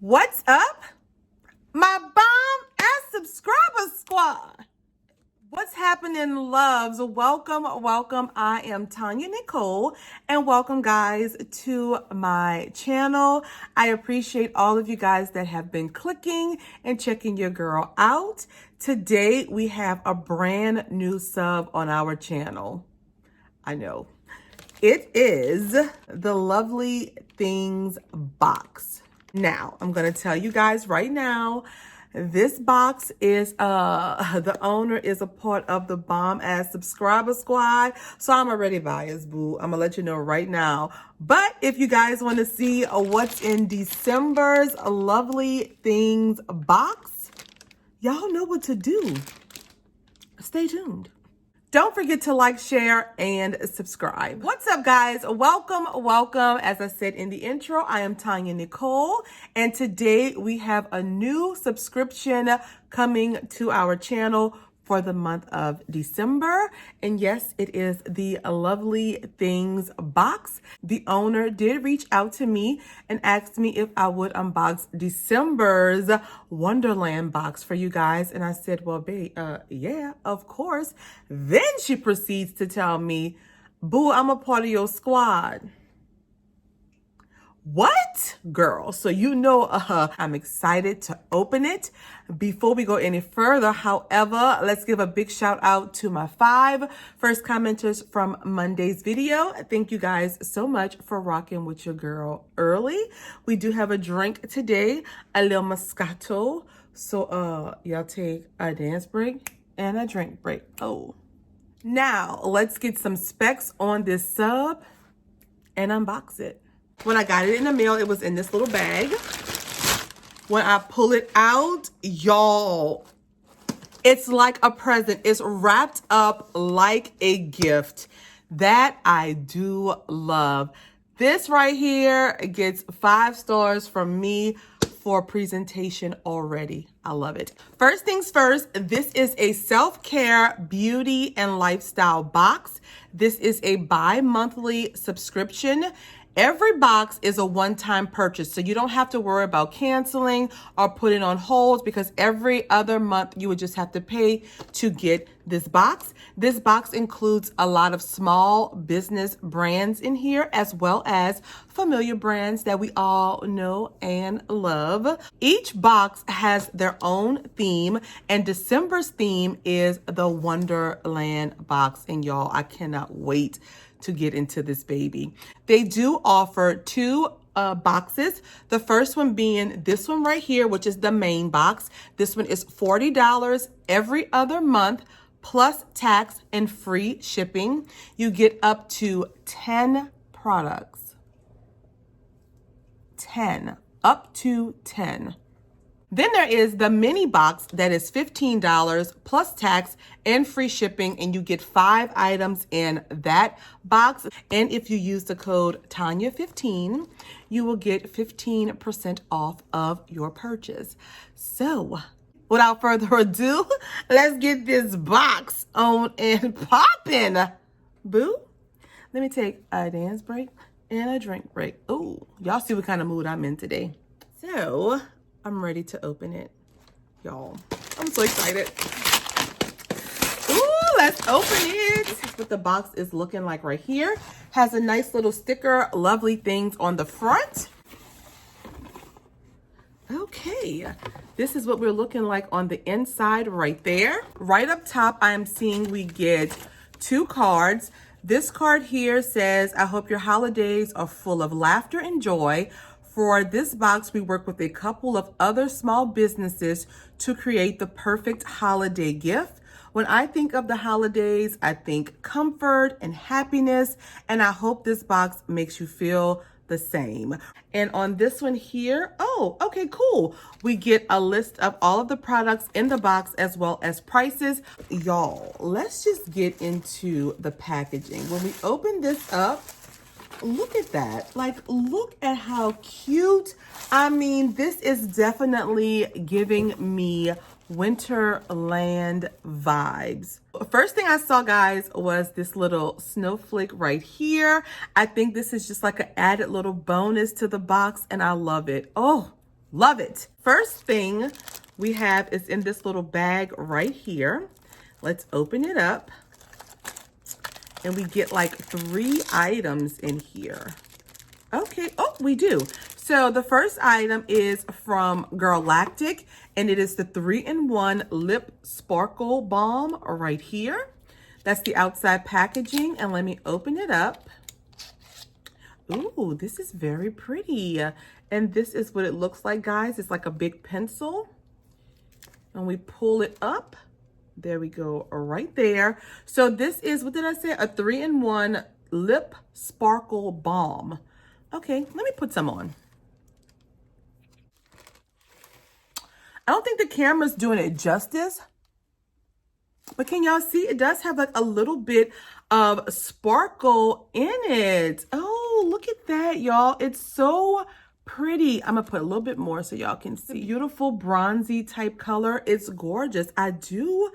What's up, my bomb ass subscriber squad? What's happening, loves? Welcome. I am TonyaNicole, and welcome, guys, to my channel. I appreciate all of you guys that have been clicking and checking your girl out. Today, we have a brand new sub on our channel. I know. It is the Lovely Things box. Now, I'm going to tell you guys right now, this box is, the owner is a part of the bomb ass subscriber squad. So I'm already biased, boo. I'm going to let you know right now. But if you guys want to see what's in December's Lovely Things box, y'all know what to do. Stay tuned. Don't forget to like, share, and subscribe. What's up, guys? Welcome. As I said in the intro, I am TonyaNicole, and today we have a new subscription coming to our channel for the month of December. And yes, it is the Lovely Things box. The owner did reach out to me and asked me if I would unbox December's Wonderland box for you guys. And I said, well, babe, yeah, of course. Then she proceeds to tell me, boo, I'm a part of your squad. What, girl? So you know, I'm excited to open it. Before we go any further, however, let's give a big shout out to my 5 first commenters from Monday's video. Thank you guys so much for rocking with your girl early. We do have a drink today, a little Moscato. So y'all take a dance break and a drink break. Oh, now let's get some specs on this sub and unbox it. When I got it in the mail, it was in this little bag. When I pull it out, y'all, it's like a present. It's wrapped up like a gift. That I do love. This right here gets 5 stars from me for presentation already. I love it. First things first, this is a self-care, beauty, and lifestyle box. This is a bi-monthly subscription. Every box is a one-time purchase, so you don't have to worry about canceling or putting on hold, because every other month you would just have to pay to get this box. This box includes a lot of small business brands in here, as well as familiar brands that we all know and love. Each box has their own theme, and December's theme is the Wonderland box. And y'all, I cannot wait to get into this baby. They do offer 2 boxes. The first one being this one right here, which is the main box. This one is $40 every other month, plus tax and free shipping. You get up to 10 products. 10, up to 10. Then there is the mini box that is $15 plus tax and free shipping, and you get 5 items in that box. And if you use the code TONYA15, you will get 15% off of your purchase. So without further ado, let's get this box on and popping. Boo, let me take a dance break and a drink break. Oh, y'all see what kind of mood I'm in today. So I'm ready to open it, y'all. I'm so excited. Ooh, let's open it. This is what the box is looking like right here. Has a nice little sticker, Lovely Things on the front. Okay, this is what we're looking like on the inside right there. Right up top, I am seeing we get 2 cards. This card here says, I hope your holidays are full of laughter and joy. For this box, we work with a couple of other small businesses to create the perfect holiday gift. When I think of the holidays, I think comfort and happiness, and I hope this box makes you feel the same. And on this one here, oh, okay, cool. We get a list of all of the products in the box as well as prices. Y'all, let's just get into the packaging. When we open this up, look at that. Like, look at how cute. I mean, this is definitely giving me Winterland vibes. First thing I saw, guys, was this little snowflake right here. I think this is just like an added little bonus to the box, and I love it. Oh, Love it. First thing we have is in this little bag right here. Let's open it up. And we get like 3 items in here. Okay, oh, we do. So the first item is from Galactic, and it is the 3-in-1 Lip Sparkle Balm right here. That's the outside packaging, and let me open it up. Ooh, this is very pretty. And this is what it looks like, guys. It's like a big pencil. And we pull it up. There we go, right there. So this is, what did I say? A 3-in-1 Lip Sparkle Balm. Okay, let me put some on. I don't think the camera's doing it justice, but can y'all see? It does have like a little bit of sparkle in it. Oh, look at that, y'all. It's so pretty. I'm gonna put a little bit more so y'all can see. Beautiful bronzy type color. It's gorgeous. I do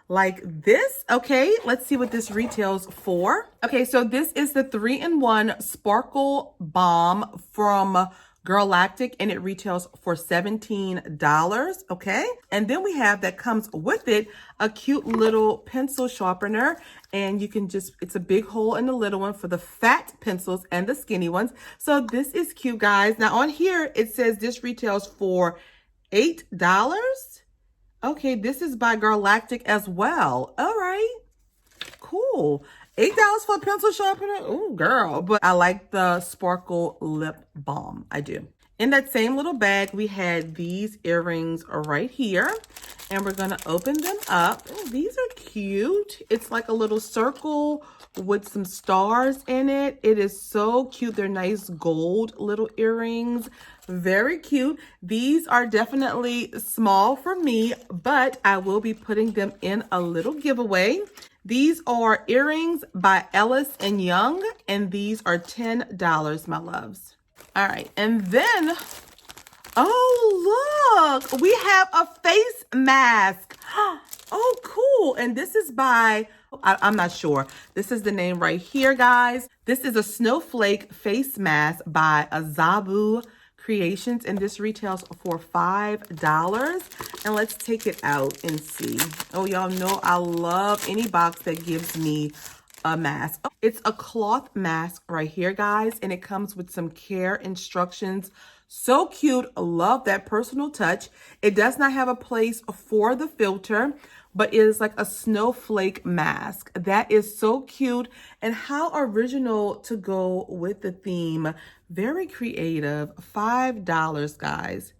like this. Okay, let's see what this retails for. Okay, so this is the 3-in-1 Sparkle Balm from Galactic, and it retails for $17. Okay, and then we have, that comes with it, a cute little pencil sharpener, and you can just, it's a big hole in the little one for the fat pencils and the skinny ones. So this is cute, guys. Now on here it says this retails for $8. Okay, this is by Galactic as well. All right, cool. $8 for a pencil sharpener? Ooh, girl. But I like the Sparkle Lip Balm. I do. In that same little bag, we had these earrings right here. And we're going to open them up. Ooh, these are cute. It's like a little circle with some stars in it. It is so cute. They're nice gold little earrings. Very cute. These are definitely small for me, but I will be putting them in a little giveaway. These are earrings by Ellis and Young, and these are $10, my loves. All right, and then, oh, look, we have a face mask. Oh, cool. And this is by, I'm not sure. This is the name right here, guys. This is a snowflake face mask by Azabu Creations, and this retails for $5. And let's take it out and see. Oh, y'all know I love any box that gives me a mask. It's a cloth mask right here, guys, and it comes with some care instructions. So cute. Love that personal touch. It does not have a place for the filter, but it is like a snowflake mask. That is so cute, and how original to go with the theme. Very creative. $5, guys.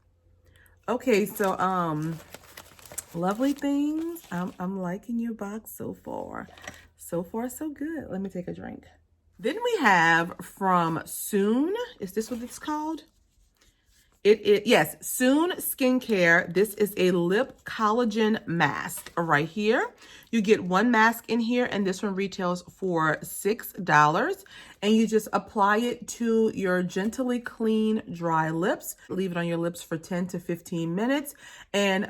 Okay, so lovely things. I'm liking your box so far. So far, so good. Let me take a drink. Then we have from Soon. Is this what it's called? Yes, Soon Skincare. This is a lip collagen mask right here. You get 1 mask in here, and this one retails for $6. And you just apply it to your gently clean, dry lips. Leave it on your lips for 10 to 15 minutes. And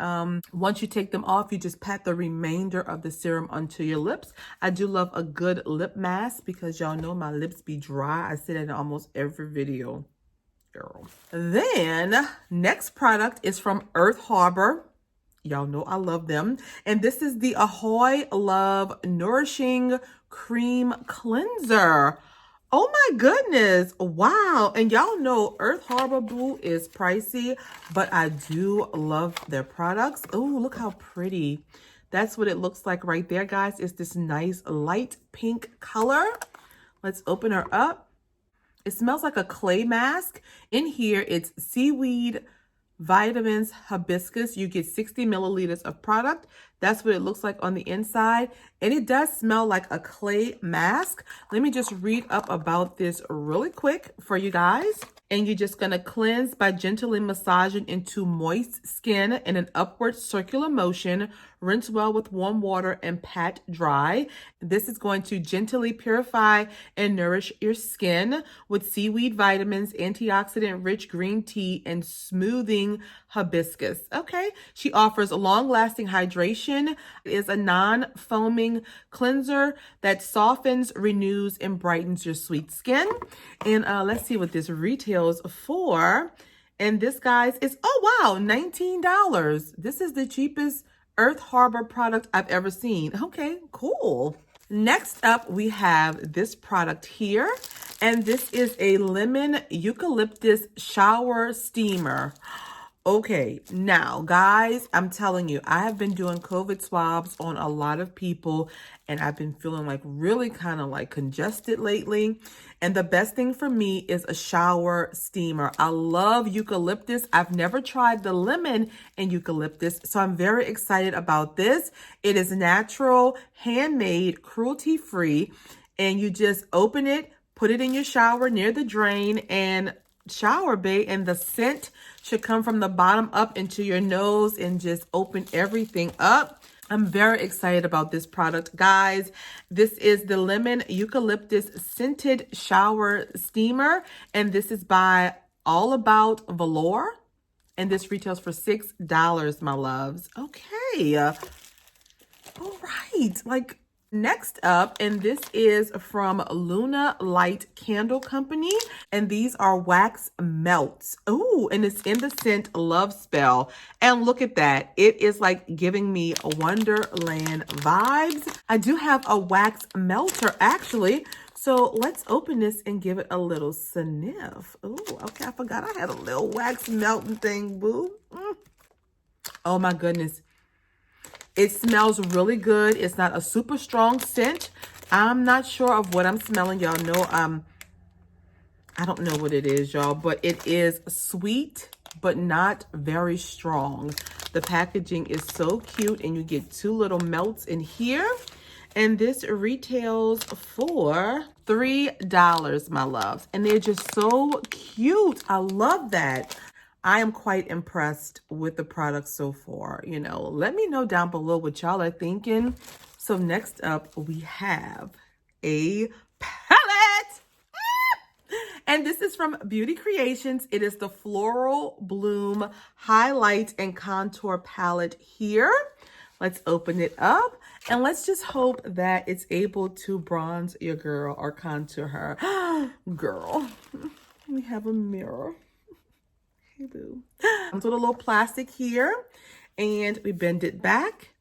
once you take them off, you just pat the remainder of the serum onto your lips. I do love a good lip mask because y'all know my lips be dry. I say that in almost every video. Girl. Then next product is from Earth Harbor. Y'all know I love them. And this is the Ahoy Love Nourishing Cream Cleanser. Oh my goodness. Wow. And y'all know Earth Harbor Boo is pricey, but I do love their products. Oh, look how pretty. That's what it looks like right there, guys. It's this nice light pink color. Let's open her up. It smells like a clay mask. In here, it's seaweed, vitamins, hibiscus. You get 60 milliliters of product. That's what it looks like on the inside. And it does smell like a clay mask. Let me just read up about this really quick for you guys. And you're just going to cleanse by gently massaging into moist skin in an upward circular motion. Rinse well with warm water and pat dry. This is going to gently purify and nourish your skin with seaweed vitamins, antioxidant-rich green tea, and smoothing hibiscus. Okay. She offers long-lasting hydration. It is a non-foaming cleanser that softens, renews, and brightens your sweet skin. And let's see what this retails for. And this, guys, is, oh, wow, $19. This is the cheapest Earth Harbor product I've ever seen. Okay, cool. Next up, we have this product here. And this is a lemon eucalyptus shower steamer. Okay, now guys, I'm telling you, I have been doing COVID swabs on a lot of people and I've been feeling like really kind of like congested lately. And the best thing for me is a shower steamer. I love eucalyptus. I've never tried the lemon and eucalyptus, so I'm very excited about this. It is natural, handmade, cruelty-free, and you just open it, put it in your shower near the drain and shower bay, and the scent should come from the bottom up into your nose and just open everything up. I'm very excited about this product, guys. This is the lemon eucalyptus scented shower steamer, and this is by All About Velour, and this retails for $6, my loves. Okay, all right, like, next up, and this is from Luna Light Candle Company, and these are wax melts. Oh, and it's in the scent Love Spell. And look at that. It is like giving me a Wonderland vibes. I do have a wax melter actually. So let's open this and give it a little sniff. Oh, okay. I forgot I had a little wax melting thing, boo. Oh my goodness. It smells really good. It's not a super strong scent. I'm not sure of what I'm smelling. Y'all know I don't know what it is, y'all, but it is sweet, but not very strong. The packaging is so cute, and you get 2 little melts in here. And this retails for $3, my loves. And they're just so cute. I love that. I am quite impressed with the product so far. You know, let me know down below what y'all are thinking. So next up, we have a palette. And this is from Beauty Creations. It is the Floral Bloom Highlight and Contour Palette here. Let's open it up. And let's just hope that it's able to bronze your girl or contour her. Girl, we have a mirror. Hey, boo. Comes with a little plastic here, and we bend it back.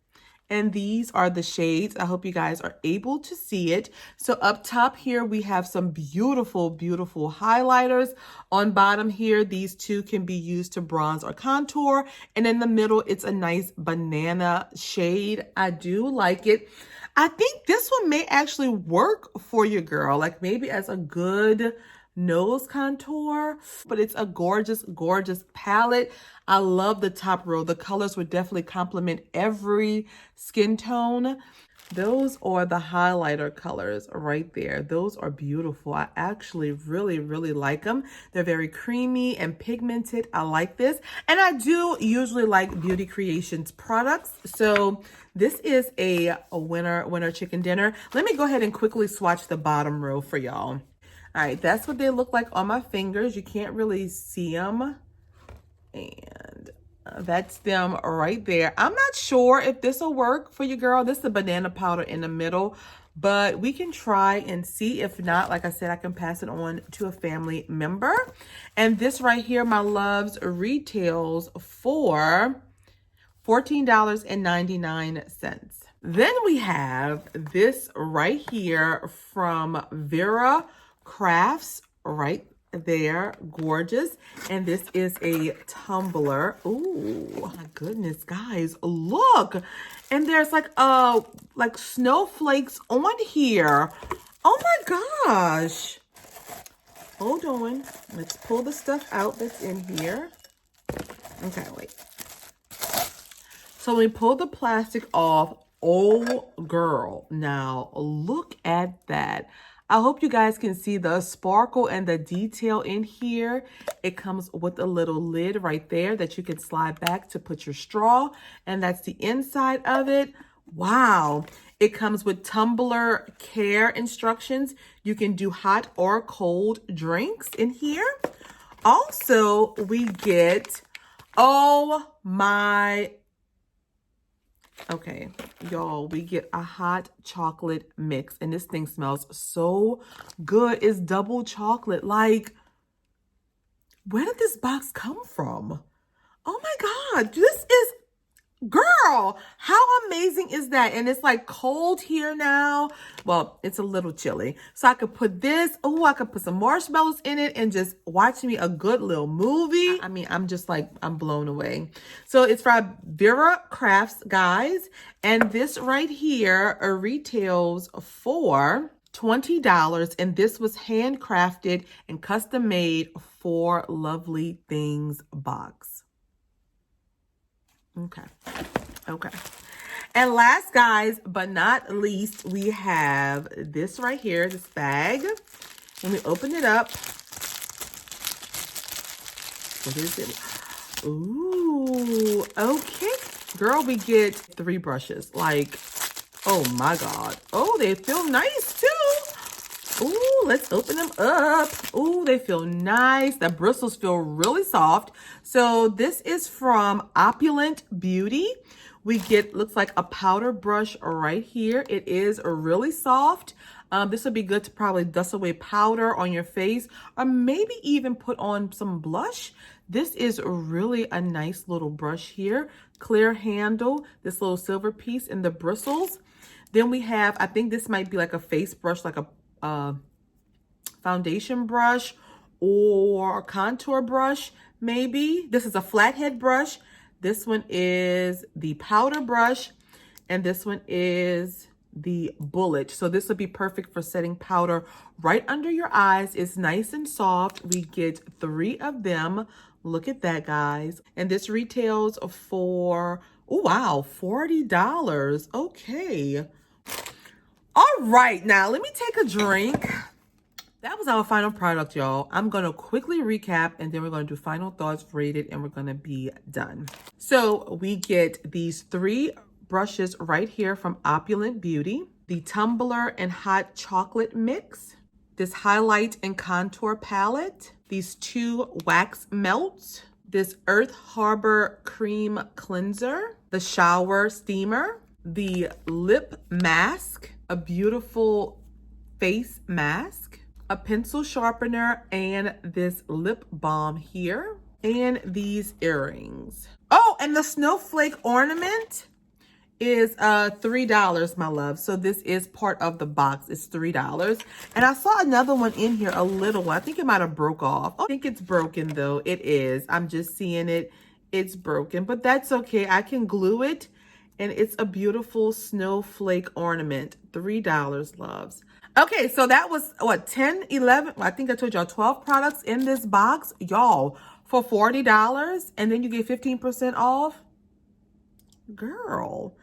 And these are the shades. I hope you guys are able to see it. So up top here, we have some beautiful, beautiful highlighters. On bottom here, these 2 can be used to bronze or contour. And in the middle, it's a nice banana shade. I do like it. I think this one may actually work for your girl, like maybe as a good nose contour, but it's a gorgeous, gorgeous palette. I love the top row. The colors would definitely complement every skin tone. Those are the highlighter colors right there. Those are beautiful. I actually really, really like them. They're very creamy and pigmented. I like this. And I do usually like Beauty Creations products. So this is a winner chicken dinner. Let me go ahead and quickly swatch the bottom row for y'all. All right, that's what they look like on my fingers. You can't really see them. And that's them right there. I'm not sure if this will work for you, girl. This is the banana powder in the middle, but we can try and see. If not, like I said, I can pass it on to a family member. And this right here, my loves, retails for $14.99. Then we have this right here from Vera Crafts right there. Gorgeous. And this is a tumbler. Oh my goodness, guys, look. And there's like snowflakes on here. Oh my gosh. Hold on. Let's pull the stuff out that's in here. Okay, wait. So we pull the plastic off. Oh girl, now look at that. I hope you guys can see the sparkle and the detail in here. It comes with a little lid right there that you can slide back to put your straw. And that's the inside of it. Wow. It comes with tumbler care instructions. You can do hot or cold drinks in here. Also, we get, oh my, okay, y'all, we get a hot chocolate mix, and this thing smells so good. It's double chocolate. Like, Where did this box come from? Oh my God, this is, girl, how amazing is that? And it's like cold here now. Well, it's a little chilly. So I could put this, oh, I could put some marshmallows in it and just watch me a good little movie. I mean, I'm just like, I'm blown away. So it's from Vera Crafts, guys. And this right here retails for $20, and this was handcrafted and custom made for Lovely Things box. Okay. Okay. And last, guys, but not least, we have this right here, this bag. When we open it up, what is it? Ooh, okay. Girl, we get 3 brushes. Like, oh my God. Oh, they feel nice too. Ooh, let's open them up. Ooh, they feel nice. The bristles feel really soft. So this is from Opulent Beauty. We get, looks like a powder brush right here. It is really soft. This would be good to probably dust away powder on your face or maybe even put on some blush. This is really a nice little brush here. Clear handle, this little silver piece in the bristles. Then we have, I think this might be like a face brush, like a foundation brush or a contour brush, maybe. This is a flathead brush. This one is the powder brush, and this one is the bullet. So this would be perfect for setting powder right under your eyes. It's nice and soft. We get 3 of them. Look at that, guys. And this retails for, oh wow, $40. Okay. All right, now let me take a drink. That was our final product, y'all. I'm going to quickly recap, and then we're going to do final thoughts, rated, and we're going to be done. So we get these 3 brushes right here from Opulent Beauty, the Tumbler and Hot Chocolate Mix, this highlight and contour palette, these 2 wax melts, this Earth Harbor Cream Cleanser, the shower steamer, the lip mask, a beautiful face mask, a pencil sharpener, and this lip balm here, and these earrings. Oh, and the snowflake ornament is $3, my love. So this is part of the box. It's $3. And I saw another one in here, a little one. I think it might have broke off. I think it's broken though. It is. I'm just seeing it. It's broken, but that's okay. I can glue it. And it's a beautiful snowflake ornament. $3, loves. Okay, so that was what, 10, 11, I think I told y'all 12 products in this box, y'all, for $40, and then you get 15% off. Girl,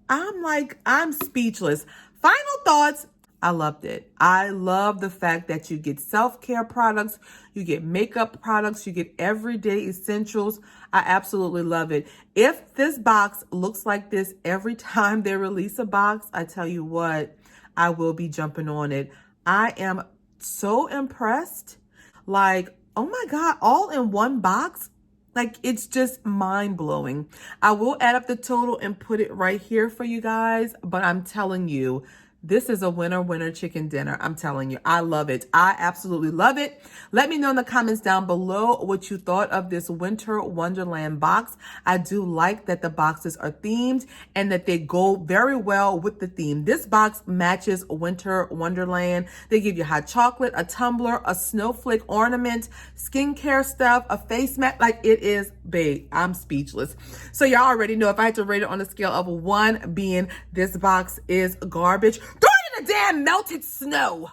I'm speechless. Final thoughts. I loved it. I love the fact that you get self-care products, you get makeup products, you get everyday essentials. I absolutely love it. If this box looks like this every time they release a box, I tell you what, I will be jumping on it. I am so impressed. Like, oh my God, all in one box? Like, it's just mind-blowing. I will add up the total and put it right here for you guys, but I'm telling you, this is a winner chicken dinner. I'm telling you, I love it. I absolutely love it. Let me know in the comments down below what you thought of this Winter Wonderland box. I do like that the boxes are themed and that they go very well with the theme. This box matches Winter Wonderland. They give you hot chocolate, a tumbler, a snowflake ornament, skincare stuff, a face mask. Like, it is, babe, I'm speechless. So y'all already know if I had to rate it on a scale of 1 being this box is garbage, throw it in the damn melted snow.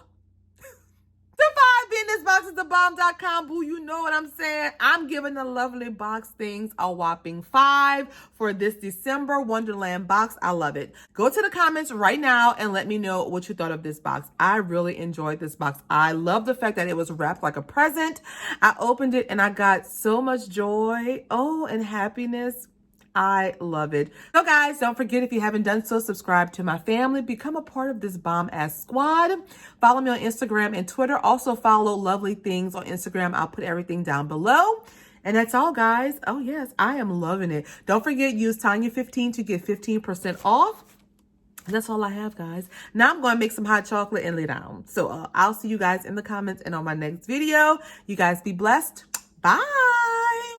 The 5 being this box is the bomb.com, boo. You know what I'm saying? I'm giving the lovely box things a whopping 5 for this December Wonderland box. I love it. Go to the comments right now and let me know what you thought of this box. I really enjoyed this box. I love the fact that it was wrapped like a present. I opened it and I got so much joy, and happiness. I love it. So guys, don't forget, if you haven't done so, subscribe to my family. Become a part of this bomb-ass squad. Follow me on Instagram and Twitter. Also follow Lovely Things on Instagram. I'll put everything down below. And that's all, guys. Oh yes, I am loving it. Don't forget, use Tonya15 to get 15% off. And that's all I have, guys. Now I'm going to make some hot chocolate and lay down. So I'll see you guys in the comments and on my next video. You guys be blessed. Bye.